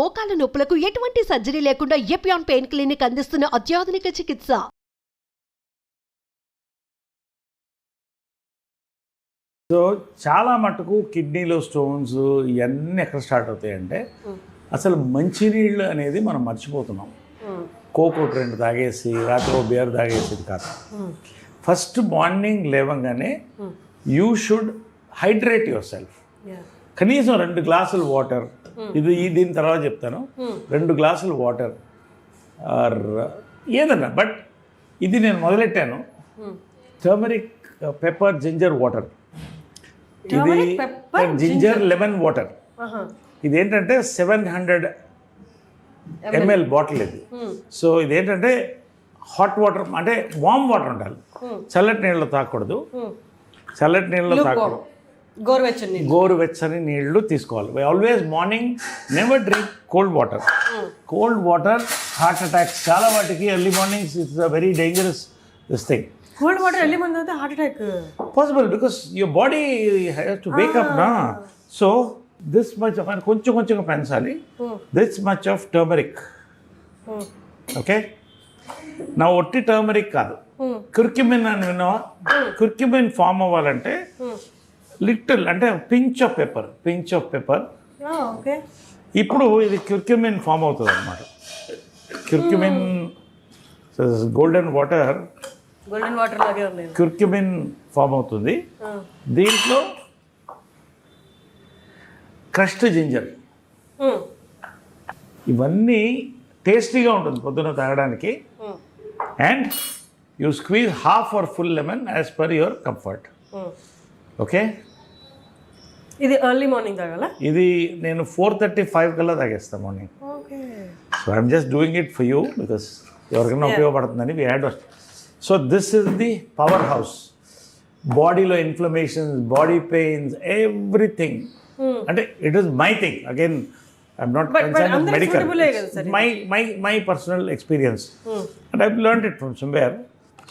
మోకాల నొప్పులకు ఎటువంటి సర్జరీ లేకుండా ఎపియాన్ పెయిన్ క్లినిక్ అందిస్తున్న అత్యాధునిక చికిత్స. సో చాలా మటుకు కిడ్నీలో స్టోన్స్ ఇవన్నీ ఎక్కడ స్టార్ట్ అవుతాయంటే అసలు మంచినీళ్ళు అనేది మనం మర్చిపోతున్నాం. కోకోట్ 2 తాగేసి రాత్రి బియర్ తాగేసేది కాదు. ఫస్ట్ మార్నింగ్ లేవగానే you should hydrate your self. కనీసం 2 గ్లాసులు వాటర్, దీని తర్వాత చెప్తాను. 2 గ్లాసులు వాటర్ ఆర్ ఏదన్నా, బట్ ఇది నేను మొదలెట్టాను. Turmeric, pepper, ginger water. ఇది జింజర్ లెమన్ వాటర్. ఇదేంటంటే 700 ml బాటిల్ ఇది. సో ఇదేంటంటే హాట్ వాటర్ అంటే వామ్ వాటర్ ఉండాలి, చల్లటి నీళ్ళు తాగకూడదు. చల్లటి నీళ్ళు తాగకూడదు, గోరువెచ్చని నీళ్లు తీసుకోవాలి. Always morning never drink cold water. Cold water heart attacks చాలా వాటికి early mornings it's a very dangerous this thing. Cold water early morning అయితే heart attack possible because your body has to wake up నా. So this much of కొంచెంగా పెంచాలి. This much of turmeric. Okay, నా ఒట్టి turmeric కాదు, curcumin అని విన్నావా? Curcumin form అవ్వాలంటే లిటిల్ అంటే పించ్ ఆఫ్ పెప్పర్. ఇప్పుడు ఇది కుర్క్యుమిన్ ఫామ్ అవుతుంది అనమాట. కుర్క్యుమిన్ గోల్డెన్ వాటర్ లాగే ఉంది. కుర్క్యుమిన్ ఫామ్ అవుతుంది. దీంట్లో క్రష్డ్ జింజర్, ఇవన్నీ టేస్టీగా ఉంటుంది పొద్దున తాగడానికి. And you squeeze half or full lemon as per your comfort. Okay, ఇది ఎర్లీ మార్నింగ్ తాగాల. ఇది నేను 4:35 కల్లా తాగేస్తాను morning. So I'm just doing it for you because ఎవరికైనా ఉపయోగపడుతుందని we had. So this is the power house. బాడీలో inflammations, body pains, everything. అంటే it is my thing. Again I'm not concern with medical, my personal experience and I've learned it from somewhere.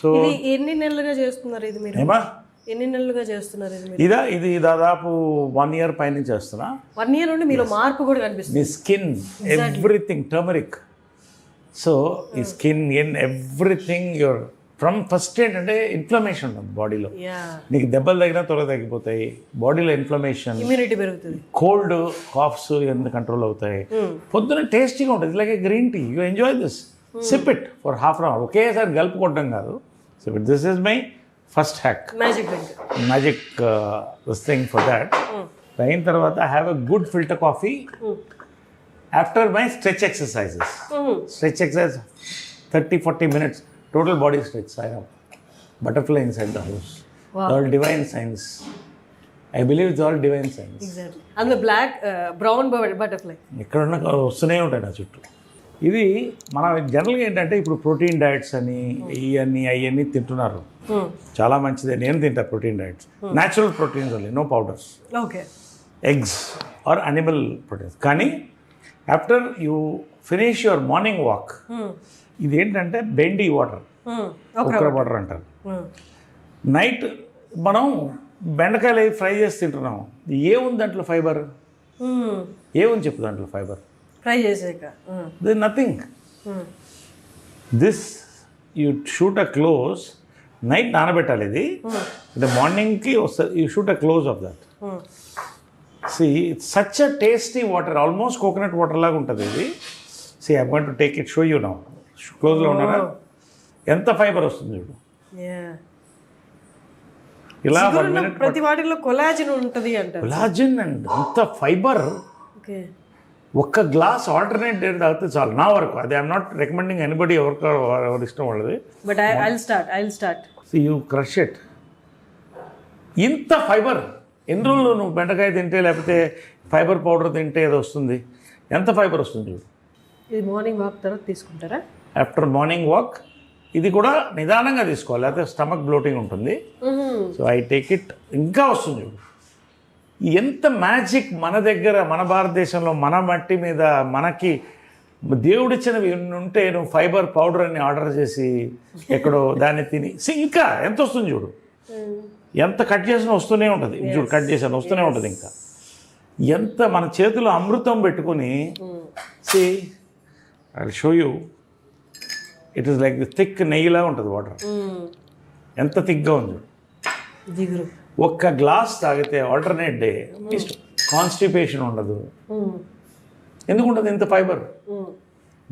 So ఎన్ని నెలలుగా చేస్తున్నారు ఇది మీరు? ఏమా ఎన్ని నెలలుగా చేస్తున్నారు ఇది దాదాపు 1 year పైన చేస్తున్నా. 1 year నుండి మీలో మార్పు కూడా కనిపిస్తుంది. మీ స్కిన్, ఎవ్రీథింగ్ టర్మరిక్. సో ఈ skin in everything your from first ఏంటంటే ఇన్ఫ్లమేషన్ ఉంటుంది బాడీలో. నీకు దెబ్బలు తగినా త్వరగా తగ్గిపోతాయి. బాడీలో ఇన్ఫ్లమేషన్, ఇమ్యూనిటీ పెరుగుతుంది, కోల్డ్, కాఫ్స్ ఇవన్నీ కంట్రోల్ అవుతాయి. పొద్దున టేస్టీగా ఉంటుంది. Like a green tea. You enjoy this. Sip it for ½ hour. ఒకేసారి గలుపుకోవడం కాదు. Sip it. This is my first hack, magic this thing for that. అయిన తర్వాత I have a good filter coffee after my stretch exercises. Stretch exercise 30-40 minutes. Total body stretch. I have butterfly inside the house. Wow. All divine science. I believe it's all divine science. Exactly. And the black, brown butterfly. ఎక్కడున్నా వస్తూనే ఉంటాయి నా చుట్టూ. ఇది మన జనరల్గా ఏంటంటే ఇప్పుడు ప్రోటీన్ డైట్స్ అని అవన్నీ తింటున్నారు. చాలా మంచిదే. నేను తింటా protein diets. Natural proteins only, no powders. Okay. Eggs or animal proteins. కానీ after you finish your morning walk, ఇదేంటంటే బెండి వాటర్, ఉక్ర వాటర్ అంటారు. నైట్ మనం బెండకాయలు ఫ్రై చేసి తింటున్నాం. ఏముంది దాంట్లో ఫైబర్? ఏముంది చెప్పు దాంట్లో ఫైబర్? ఫ్రై చేసాక they nothing. This you shoot a close. Night నానబెట్టాలి ఇది. అంటే మార్నింగ్కి వస్తుంది. You shoot a close of that. See it's such a tasty water, almost coconut water లాగా ఉంటుంది ఇది. See I want to take it, show you now. క్లోజ్లో ఉన్నారా? ఎంత ఫైబర్ వస్తుంది చూడు. ఇలా 1 minute. ప్రతి వాటిలో కొలాజిన్ ఉంటుంది అంటారు. కొలాజిన్ అండ్ అంత ఫైబర్. ఒక్క గ్లాస్ ఆల్టర్నేట్ డే తాగితే చాలు నా వరకు. అది ఐఎమ్ నాట్ రికమెండింగ్ ఎనీబడి, ఎవరి ఇష్టం వాళ్ళది. But I'll start. You crush it. ఇంత ఫైబర్ ఎన్ని రోజులు నువ్వు బెండకాయ తింటే లేకపోతే ఫైబర్ పౌడర్ తింటే ఏదో వస్తుంది. ఎంత ఫైబర్ వస్తుంది చూడు. ఇది మార్నింగ్ వాక్ తర్వాత తీసుకుంటారా? ఆఫ్టర్ మార్నింగ్ వాక్ ఇది కూడా నిదానంగా తీసుకోవాలి, లేకపోతే స్టమక్ బ్లోటింగ్ ఉంటుంది. So I take it. ఇంకా వస్తుంది చూడు. ఎంత మ్యాజిక్ మన దగ్గర, మన భారతదేశంలో, మన మట్టి మీద మనకి దేవుడిచ్చినవి ఉంటే నువ్వు ఫైబర్ పౌడర్ అని ఆర్డర్ చేసి ఎక్కడో దాన్ని తిని ఇంకా ఎంత వస్తుంది చూడు. ఎంత కట్ చేసినా వస్తూనే ఉంటుంది చూడు. కట్ చేసాను వస్తూనే ఉంటుంది. ఇంకా ఎంత మన చేతిలో అమృతం పెట్టుకుని See, I'll show you. It is like the thick నెయ్యిలా ఉంటుంది వాటర్. ఎంత థిక్గా ఉంది. జిగురు. ఒక్క గ్లాస్ తాగితే ఆల్టర్నేట్ డే కాన్స్టిపేషన్ ఉండదు. ఎందుకు ఉండదు? ఇంత fibre.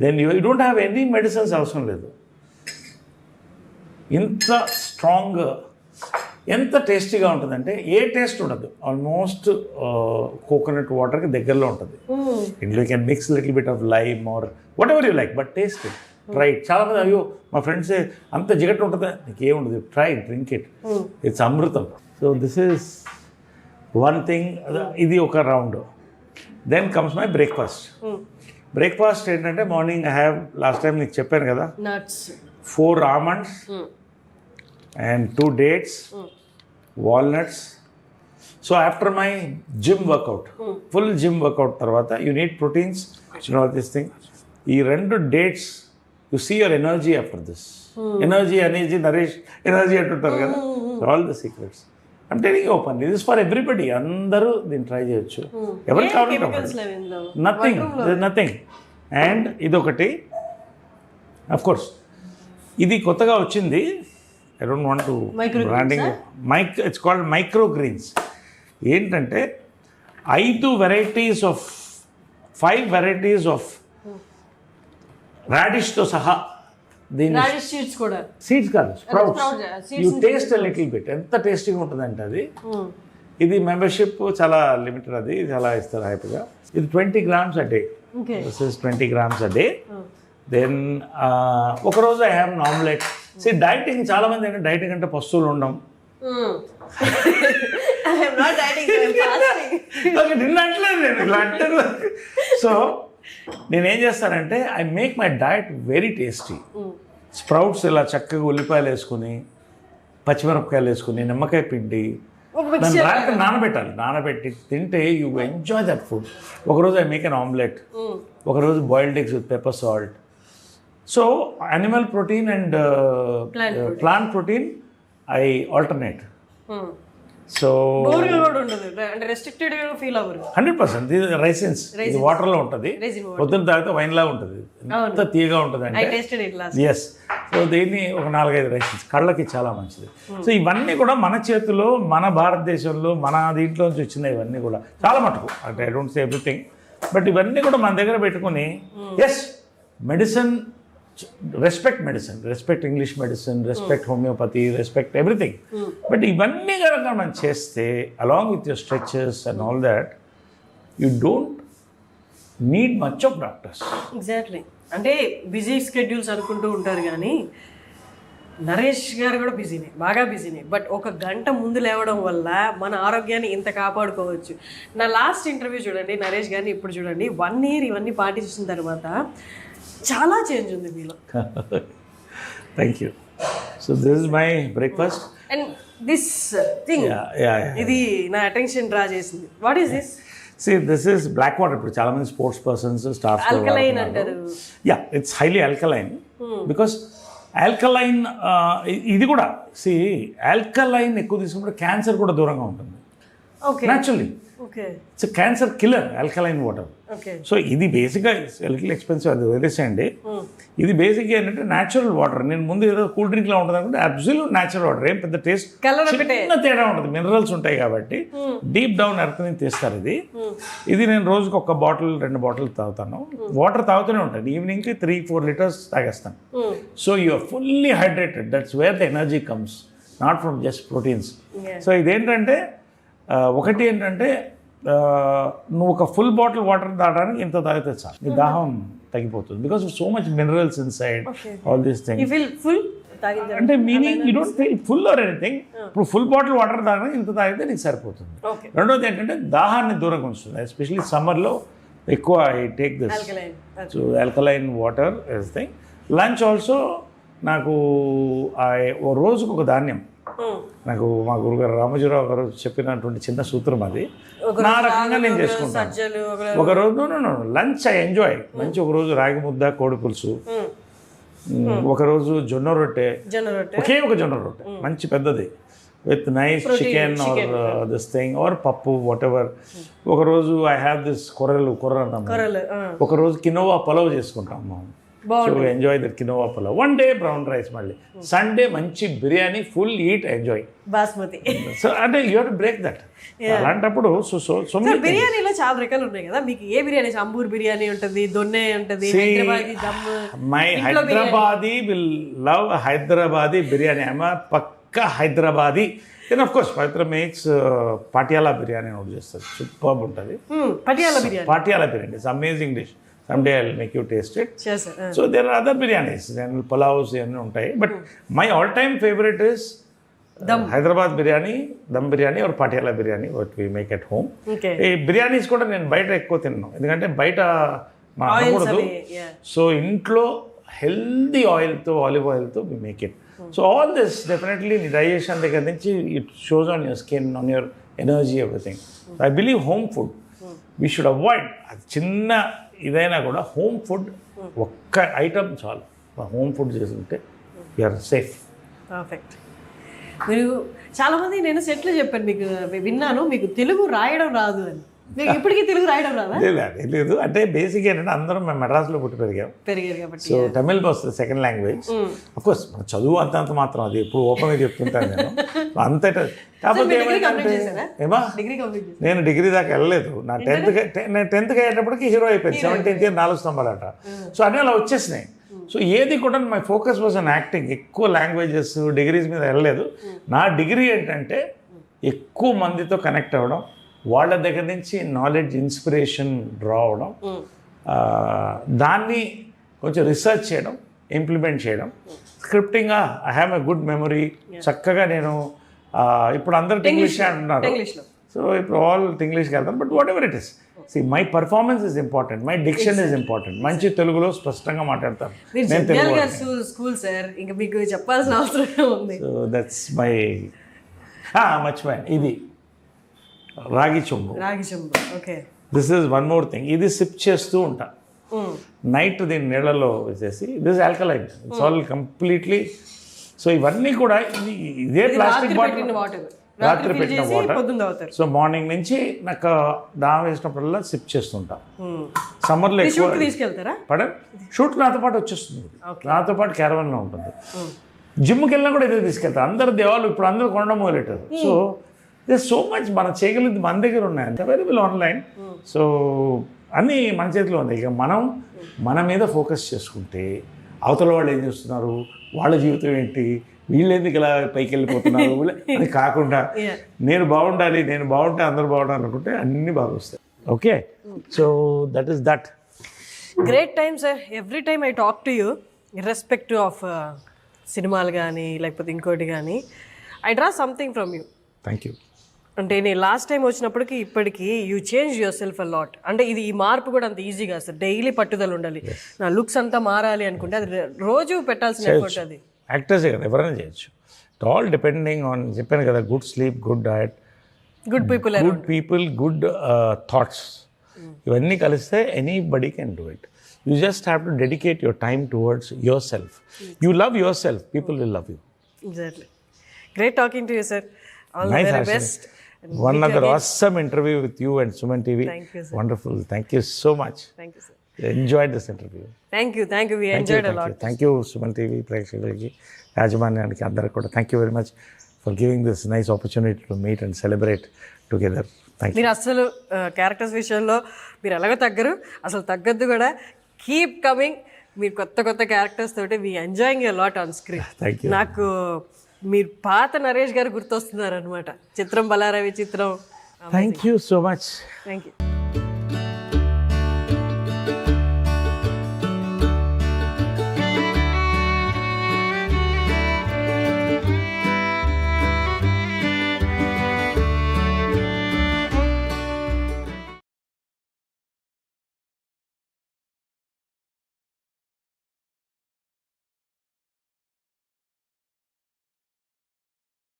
Then you don't have any medicines అవసరం లేదు. ఇంత స్ట్రాంగ్, ఎంత టేస్టీగా ఉంటుందంటే ఏ టేస్ట్ ఉండదు. ఆల్మోస్ట్ కోకోనట్ వాటర్కి దగ్గరలో ఉంటుంది. ఇంట్లో can mix little bit of lime or whatever you like, but taste it. Try it. చాలామంది అయ్యో మా ఫ్రెండ్స్ అంత జిగట్ ఉంటుందా, నీకు ఏముండదు, ట్రై డ్రింక్ ఇట్, ఇట్స్ అమృతం. So this is one thing. ఇది ఒక round. Then comes my breakfast. Breakfast ఏంటంటే morning I have, last time నీకు చెప్పాను కదా, nuts, 4 almonds and 2 dates, walnuts. So after my gym workout, full gym workout tarvata, you need proteins, you know this thing. ఈ 2 dates, you see your energy after this. Energy, nourish, energy అంటుంటారు కదా. All the secrets. I'm telling you openly, this is for everybody. అందరూ దీన్ని try చేయొచ్చు. ఎవరికి కావాలంటే nothing, nothing. And ఇదొకటి, of course ఇది కొత్తగా వచ్చింది. I don't want to branding. It's called micro greens. ఏంటంటే 5 varieties of 5 varieties of రాడిష్తో సహా. దీని సీడ్స్ కూడా, సీడ్స్ కాదు, sprouts. You taste little bit. ఎంత టేస్టీగా ఉంటుందంటే అది. ఇది మెంబర్షిప్ చాలా లిమిటెడ్, అది చాలా ఇస్తారు హ్యాపీగా. ఇది 20 grams a day. This is 20 grams a day. Then ఒకరోజు I have omelette. See dieting, చాలామంది ఏంటంటే డైటింగ్ అంటే పస్తువులు ఉండడం. నిన్నట్లేదు నేను ఇలా అంటారు. సో నేనేం చేస్తానంటే I make my diet very tasty. Sprouts ఇలా చక్కగా ఉల్లిపాయలు వేసుకుని, పచ్చిమిరపకాయలు వేసుకుని, నిమ్మకాయ పిండి, దాన్ని రాత్రి నానబెట్టాలి. నానబెట్టి తింటే యూ ఎంజాయ్ దట్ ఫుడ్. ఒకరోజు ఐ మేక్ అన్ ఆమ్లెట్, ఒకరోజు boiled eggs with pepper salt. So animal protein and plant protein I alternate. So 100% ఇది రైసిన్స్, ఇది వాటర్లో ఉంటుంది. పొద్దున్న తాగితే వైన్లా ఉంటుంది, ఎంత తీయగా ఉంటుంది అంటే. ఎస్. సో దీన్ని ఒక 4-5 రైసిన్స్ కళ్ళకి చాలా మంచిది. సో ఇవన్నీ కూడా మన చేతిలో, మన భారతదేశంలో, మన దీంట్లో నుంచి వచ్చినాయి. ఇవన్నీ కూడా చాలా మటుకు, అంటే I don't say everything, but ఇవన్నీ కూడా మన దగ్గర పెట్టుకుని, ఎస్ medicine, respect medicine, respect English medicine, respect homeopathy, respect everything. But ఇవన్నీ కనుక మనం చేస్తే along with your stretches and all that, you don't need much of doctors. Exactly. అంటే బిజీ స్కెడ్యూల్స్ అనుకుంటూ ఉంటారు కానీ నరేష్ గారు కూడా బిజీనే, బాగా బిజీనే. బట్ 1 గంట ముందు లేవడం వల్ల మన ఆరోగ్యాన్ని ఇంత కాపాడుకోవచ్చు. నా లాస్ట్ ఇంటర్వ్యూ చూడండి నరేష్ గారిని, ఇప్పుడు చూడండి. 1 year ఇవన్నీ పాటించిన తర్వాత చాలా చేంజ్ ఉంది మీలో. Thank you. So this is my breakfast and this thing, ఇది నా అటెన్షన్ డ్రా చేసింది. What is this? See, this is black water. ఇప్పుడు చాలా మంది స్పోర్ట్స్ పర్సన్స్ స్టార్స్ ఆల్కలైన్ అంటారు. Yeah, it's highly alkaline because alkaline, ఇది కూడా సి ఆల్కలైన్ ఎక్కువ తీసుకుంటే క్యాన్సర్ కూడా దూరంగా ఉంటుంది. Okay, naturally it's cancer killer alkaline water. So ఇది బేసిక్గా లిటిల్ ఎక్స్పెన్సివ్, అది వదిలేసేయండి. ఇది బేసిక్గా ఏంటంటే న్యాచురల్ వాటర్. నేను ముందు ఏదో కూల్ డ్రింక్లా ఉంటుంది అనుకుంటే అబ్సల్యూట్ న్యాచురల్ వాటర్. ఏం పెద్ద టేస్ట్ చిన్న తేడా ఉంటుంది, మినరల్స్ ఉంటాయి కాబట్టి డీప్ డౌన్ ఎర్త్ నుంచి తీస్తారు. ఇది నేను రోజుకి 1 బాటిల్ 2 బాటిల్ తాగుతాను. వాటర్ తాగుతూనే ఉంటాను. ఈవినింగ్కి 3-4 liters తాగేస్తాను. So you are fully hydrated. That's where the energy comes, not from just proteins. So ఇదేంటంటే ఒకటి ఏంటంటే నువ్వు ఒక ఫుల్ బాటిల్ వాటర్ తాగడానికి ఇంత తాగితే చాలు, నీ దాహం తగ్గిపోతుంది. Because so much minerals inside, all these things. అంటే meaning you don't feel full or anything. ఇప్పుడు ఫుల్ బాటిల్ వాటర్ తాగడానికి ఇంత తాగితే నీకు సరిపోతుంది. రెండోది ఏంటంటే దాహాన్ని దూరంగా ఉంచుతుంది. ఎస్పెషల్లీ సమ్మర్లో ఎక్కువ I take this. So alkaline water is thing. Lunch also నాకు ఓ రోజుకు ఒక ధాన్యం. నాకు మా గురుగారు రామజీరావు గారు చెప్పినటువంటి చిన్న సూత్రం అది. నా రకంగా నేను చేసుకుంటాను. ఒకరోజు లంచ్ ఐ ఎంజాయ్. మంచి ఒకరోజు రాగి ముద్ద, కోడి పులుసు, ఒకరోజు జొన్న రొట్టె, ఒకే ఒక జొన్న రొట్టె మంచి పెద్దది, with nice chicken or this thing or పప్పు వాట్ ఎవర్. ఒకరోజు ఐ హ్యావ్ దిస్ కొర్ర అన్నాము, ఒకరోజు కినోవా పలావ్ చేసుకుంటాం మనం. So enjoy that quinoa pulao. One day brown rice, మళ్ళీ సండే మంచి biryani, full eat enjoy basmati. So అంటే you have to break that. అలాంటప్పుడు బిర్యానీలో చాలా రకాలు ఉన్నాయి కదా, మీకు ఏ బిర్యానీ? అంబూర్ బిర్యానీ ఉంటుంది, దొన్నె ఉంటుంది, Hyderabadi dum. My Hyderabadi will love Hyderabadi biryani. I'm పక్కా Hyderabadi. Then of course Pavitra makes Patiala biryani ఒకటి చేస్తుంది, సూపర్ ఉంటుంది. Patiala biryani it's amazing dish. someday I'll make you taste it. Sure, sir. So there are other biryanis and pulaus and untai, but my all time favorite is Hyderabad biryani, dum biryani or patiala biryani what we make at home. Okay. Ee biryanis kuda nenu baita ekko tinnanu endukante baita maanakudu. So intlo healthy oil tho, olive oil tho we make it. So all this definitely digestion దగ్గర నుంచి it shows on your skin, on your energy, everything. So I believe home food we should avoid. చిన్న ఇదైనా కూడా home food ఒక్క item చాలు. Home food చేసుకుంటే you're safe. Perfect. మీరు చాలామంది నేను సెట్లు చెప్పాను, మీకు విన్నాను మీకు తెలుగు రాయడం రాదు అని. మీకు ఇప్పటికీ తెలుగు రాయడం రాదా? లేదు, అంటే బేసిక్ ఏంటంటే అందరం మేము మెడ్రాస్లో పెరిగారు కాబట్టి సో తమిళ్ వస్తుంది సెకండ్ లాంగ్వేజ్. అఫ్కోర్స్ మన చదువు అంత మాత్రం, అది ఎప్పుడు ఓపెన్గా చెప్తుంటాను నేను అంతటా. కాకపోతే ఏమా నేను డిగ్రీ దాకా వెళ్ళలేదు. నా టెన్త్కి అయ్యేటప్పటికి హీరో అయిపోయింది. 17th year 4 స్తంభాలట. సో అన్నీ అలా వచ్చేసినాయి. సో ఏది కూడా my focus was an acting. ఎక్కువ లాంగ్వేజెస్ డిగ్రీస్ మీద వెళ్ళలేదు. నా డిగ్రీ ఏంటంటే ఎక్కువ మందితో కనెక్ట్ అవ్వడం, వాళ్ళ దగ్గర నుంచి నాలెడ్జ్ ఇన్స్పిరేషన్ డ్రా అవడం, దాన్ని కొంచెం రీసెర్చ్ చేయడం, ఇంప్లిమెంట్ చేయడం, scripting. I have a good memory. చక్కగా నేను ఇప్పుడు అందరూ ఇంగ్లీష్ అంటున్నారు, సో ఇప్పుడు ఆల్ ఇంగ్లీష్కి వెళ్తాను. But whatever it is, see my performance is important, my diction is important. మంచి తెలుగులో స్పష్టంగా మాట్లాడతాను నేను తెలుగు. స్కూల్ సార్, ఇంకా మీకు చెప్పాల్సిన అవసరం ఉంది. సో దట్స్ మై మర్చిపోయాను, ఇది రాగి చెంబు. Okay. This is one more thing. ఇది సిప్ చేస్తూ ఉంటా నైట్, దీన్ని నీళ్ళలో వేసేసి. This alkaline, it's all completely. So ఇవన్నీ కూడా ఇదే ప్లాస్టిక్ బాటిల్, రాత్రి పెట్టిన వాటర్. సో మార్నింగ్ నుంచి నాకు దాహం వేసినప్పుడల్లా సిప్ చేస్తుంటా. సమ్మర్లో ఎక్కువ షూట్ నాతో పాటు వచ్చేస్తుంది, నాతో పాటు క్యారవన్లో ఉంటుంది. జిమ్కి వెళ్ళినా కూడా ఇదే తీసుకెళ్తాను. అందరు దేవాలు ఇప్పుడు అందరూ కొనడం మొదలెట్టారు. సో దిస్ సో మచ్ మనం చేయగలిగింది మన దగ్గర ఉన్నాయి, అంత అవైలబుల్ ఆన్లైన్. సో అన్నీ మన చేతిలో ఉంది. ఇక మనం మన మీద ఫోకస్ చేసుకుంటే అవతల వాళ్ళు ఏం చేస్తున్నారు, వాళ్ళ జీవితం ఏంటి, వీళ్ళు ఎందుకు ఇలా పైకి వెళ్ళిపోతున్నారు అని కాకుండా నేను బాగుండాలి, నేను బాగుంటే అందరూ బాగుండాలి అనుకుంటే అన్నీ బాగా వస్తాయి. Okay, so that is that. Great time sir. Every time I talk to you, irrespective of సినిమాలు కానీ లేకపోతే ఇంకోటి కానీ, I draw something from you. Thank you. అంటే నేను లాస్ట్ టైం వచ్చినప్పటికి ఇప్పటికి you change your self a lot. అంటే ఇది ఈ మార్పు కూడా అంత ఈజీగా సార్, డైలీ పట్టుదల ఉండాలి. నా లుక్స్ అంతా మారాలి అనుకుంటే అది రోజు పెట్టాల్సిన ఎఫర్ట్. అది యాక్టర్సే కదా, ఎవరైనా చేయొచ్చు. ఇట్ ఆల్ డిపెండింగ్ ఆన్, చెప్పాను కదా, good sleep, good diet, good people, good thoughts. ఇవన్నీ కలిస్తే anybody can do it. You just have to dedicate your time towards your self. You love your self, people will love you. Exactly. Great talking to you sir. All the very best. One other awesome interview with you and Suman TV. Thank you, sir. Wonderful. Thank you so much. Thank you, sir. Enjoyed this interview. Thank you. We enjoyed a lot. Thank you, Suman TV ప్రేక్షకులకి, యాజమాన్యానికి అందరికి కూడా thank you very much for giving this nice opportunity to meet and celebrate together. Thank you. మీరు అసలు characters విషయంలో మీరు ఎలాగో తగ్గరు, అసలు తగ్గద్దు కూడా. Keep coming. మీరు కొత్త క్యారెక్టర్స్ తోటి we enjoying a lot on screen. Thank you. నాకు మీరు పాత నరేష్ గారు గుర్తొస్తున్నారు అనమాట. చిత్రం బలారవి చిత్రం. Thank you so much. Thank you.